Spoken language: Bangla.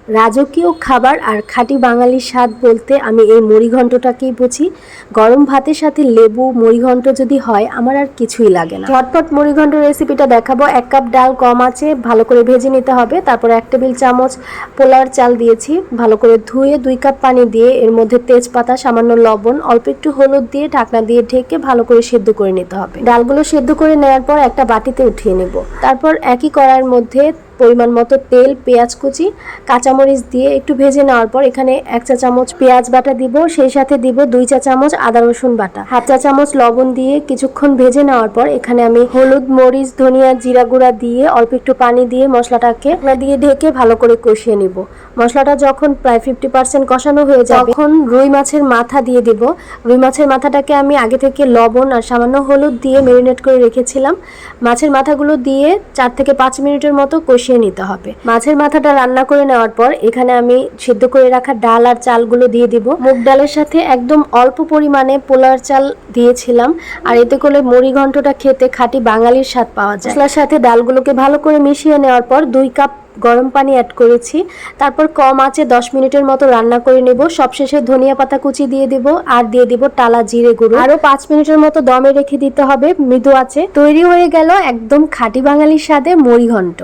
রাজকীয় খাবার আর খাঁটি বাঙালির স্বাদ বলতে আমি এই মুড়িঘণ্টটাকেই বুঝি। গরম ভাতের সাথে লেবু মুড়িঘণ্ট যদি হয় আমার আর কিছুই লাগে না। ঝটপট মুড়িঘণ্ট রেসিপিটা দেখাবো। 1 কাপ ডাল কম আছে ভালো করে ভেজে নিতে হবে। তারপর 1 টেবিল চামচ পোলাওর চাল দিয়েছি, ভালো করে ধুয়ে 2 কাপ পানি দিয়ে এর মধ্যে তেজপাতা, সামান্য লবণ, অল্প একটু হলুদ দিয়ে ঢাকনা দিয়ে ঢেকে ভালো করে সেদ্ধ করে নিতে হবে। ডালগুলো সেদ্ধ করে নেওয়ার পর একটা বাটিতে উঠিয়ে নেব। তারপর একই কড়াইয়ের মধ্যে পরিমাণ মতো তেল, পেঁয়াজ কুচি, কাঁচামরিচ দিয়ে একটু ভেজে নেওয়ার পর এখানে 1 চা চামচ পেঁয়াজ বাটা দিব, সেই সাথে দিব 2 চা চামচ আদা রসুন বাটা, 1/2 চা চামচ লবণ দিয়ে কিছুক্ষণ ভেজে নেওয়ার পর এখানে আমি হলুদ, মরিচ, ধনিয়া, জিরা গুঁড়া দিয়ে অল্প একটু পানি দিয়ে মশলাটাকে দিয়ে ঢেকে ভালো করে কষিয়ে নিব। মশলাটা যখন প্রায় 50% কষানো হয়ে যাবে তখন রুই মাছের মাথা দিয়ে দিব। রুই মাছের মাথাটাকে আমি আগে থেকে লবণ আর সামান্য হলুদ দিয়ে ম্যারিনেট করে রেখেছিলাম। মাছের মাথাগুলো দিয়ে 4 থেকে 5 মিনিটের মতো কষিয়ে নিতে হবে। মাছের মাথাটা রান্না করে নেওয়ার পর এখানে আমি সিদ্ধ করে রাখা ডাল আর চালগুলো দিয়ে দিব। মুগ ডালের সাথে একদম অল্প পরিমাণে পোলার চাল দিয়েছিলাম, আর এতে করে মুড়িঘণ্টটা খেতে খাঁটি বাঙালির স্বাদ পাওয়া যায়। মশলার সাথে ডালগুলোকে ভালো করে মিশিয়ে নেওয়ার পর 2 কাপ গরম পানি অ্যাড করেছি। তারপর কম আঁচে 10 মিনিটের মতো রান্না করে নেব। সবশেষে ধনিয়া পাতা কুচি দিয়ে দিব আর দিয়ে দিব টালা জিরে গুঁড়ো। আরো 5 মিনিটের মতো দমে রেখে দিতে হবে মৃদু আঁচে। তৈরি হয়ে গেল একদম খাঁটি বাঙালির স্বাদে মুড়িঘণ্ট।